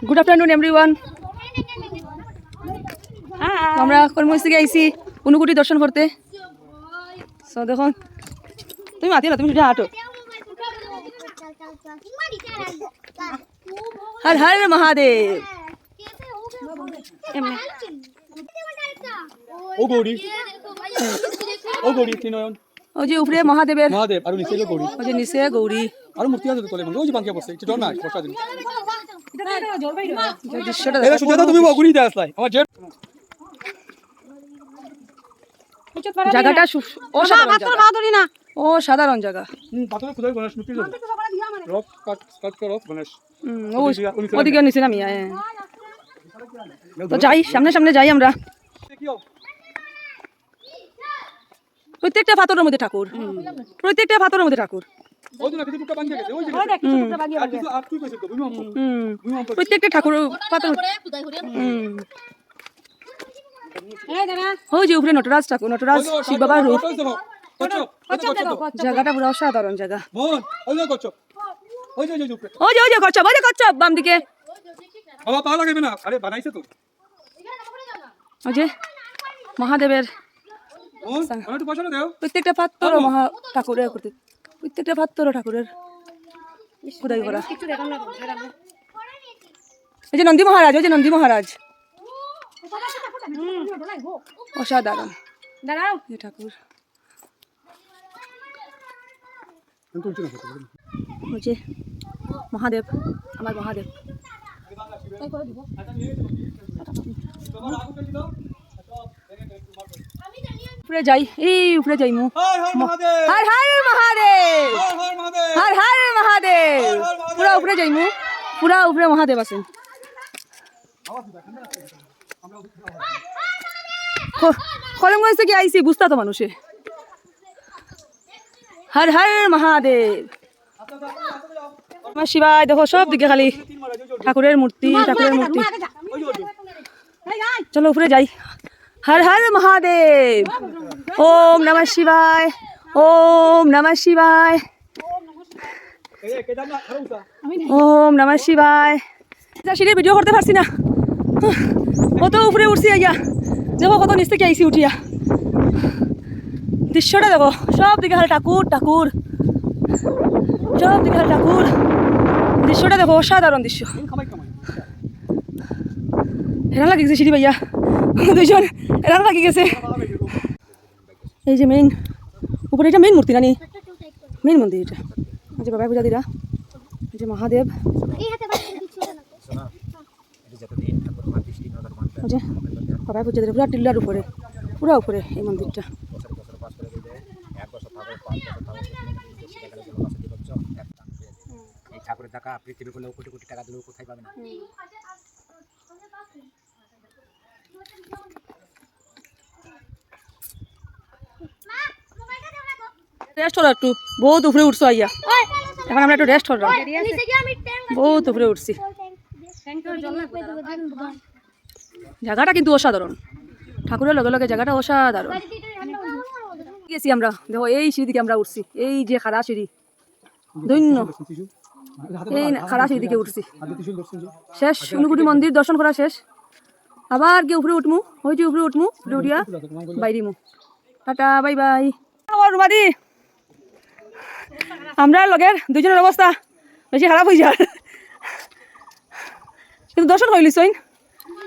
Good afternoon everyone. আমরা কর্মস্থ থেকে আইসি অনুকুটি দর্শন করতে। সো দেখো তুমি মাতি না, তুমি শুধু হাঁটো। হর হর মহাদেব। ও গৌরী, ও গৌরী তিনয়ন, ও যে উপরে মহাদেবের, মহাদেব আর নিচে গৌরী, ও যে নিচে গৌরী। আর মূর্তি আছে তো তোলে ওই যে বাঙ্কিয়া পড়ছে একটু ডর না বর্ষা দিন। দৃশ্যটা এরা সুজাতা তুমি অগুনি দেয় আসলাই আমার জেট জায়গাটা অসাধারণ জায়গা। পাথরে খুদাই গণেশ মূর্তি আছে রক কাট করো গণেশ। ওদিকে নিচে নামি তো যাই, সামনে সামনে যাই আমরা। প্রত্যেকটা পাথরের মধ্যে ঠাকুর, প্রত্যেকটা পাথরের মধ্যে ঠাকুর, প্রত্যেকটা ঠাকুর পাথর। ওই যে উপরে নটরাজ ঠাকুর, নটরাজ শিব বাবার রূপ। জায়গাটা পুরো অসাধারণ জায়গা। ওই যে কচ্ছপ, ওই যে কচ্ছপ বাম দিকে। ওই যে মহাদেবের প্রত্যেকটা পাত্র মহা ঠাকুরের, প্রত্যেকটা পাত্র ঠাকুরের খোদাই করা। এই যে নন্দী মহারাজ, ওই যে নন্দী মহারাজ অসাধারণ ঠাকুর। ওই যে মহাদেব, আমার মহাদেব। উপরে যাই, এই উপরে যাই মু। হর হর মহাদেব, হর হর মহাদেব। পুরা উপরে যাই মু, পুরা উপরে মহাদেব আছেন। করিমগঞ্জ থেকে আইসি বুঝতা তো মানুষে। হর হর মহাদেব। আমার শিবায় দেখো সব দিকে খালি ঠাকুরের মূর্তি, ঠাকুরের মূর্তি। চলো উপরে যাই। হর হর মহাদেব। ওম নমঃ শিবায়, ওম নমঃ শিবায়, ওম নমঃ শিবায়। সিঁড়ির ভিডিও করতে পারছি না, কত উপরে উঠছি। আইয়া দেখো কত নিচ থেকে আইসি উঠিয়া। দৃশ্যটা দেখো, সব দিকে খালি ঠাকুর ঠাকুর, সব দিকে খালি ঠাকুর। দৃশ্যটা দেখো অসাধারণ দৃশ্য। হেরা লাগি গেছে সিঁড়ি ভাইয়া, দুইজন হেরা লাগি গেছে। এই যে মেইন উপরে, এটা মেইন মূর্তি নানি, মেইন মন্দির এটা। এই যে বাবা পূজা দিরা, এই যে মহাদেব, বাবা পূজা দিরা পুরা টিল্লার উপরে, পুরা উপরে এই মন্দিরটা। ঠাকুরের টাকা পৃথিবী করলেও কোটি কোটি টাকা দিলেও কোথায় পাবে না। রেস্ট করো একটু, বহুত উপরে উঠছো আইয়া। এখন আমরা একটু রেস্ট করলাম, বহুত উপরে উঠছি। জায়গাটা কিন্তু অসাধারণ, ঠাকুরের লগে লগে জায়গাটা অসাধারণ। গেছি আমরা, দেখো এই সিঁড়ি দিকে আমরা উঠছি, এই যে খাড়া সিঁড়ি, দৈন্য এই খাড়া সিঁড়ি দিকে উঠছি। শেষ অনুকুটি মন্দির দর্শন করা শেষ। আবার গিয়ে উপরে উঠমু, ওই যে উপরে উঠমু, উঠিয়া বাইরিমু। Tata bye bye. রুমাদি আমরা লগের দুজনের অবস্থা বেশি খারাপ হয়ে যায়, কিন্তু দর্শন করিলিছইন,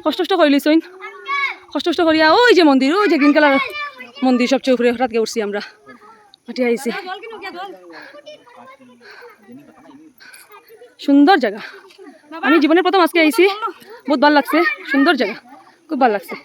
কষ্ট করিলিছইন, কষ্ট করিয়া ওই যে মন্দির, ওই যে গ্রিন কালার মন্দির সবচেয়ে উপরে হঠাৎ গিয়ে উঠছি আমরা, হাঁটি আইছি। সুন্দর জায়গা, আমি জীবনের প্রথম আজকে আইছি, বহুত ভালো লাগছে, সুন্দর জায়গা, খুব ভালো লাগছে।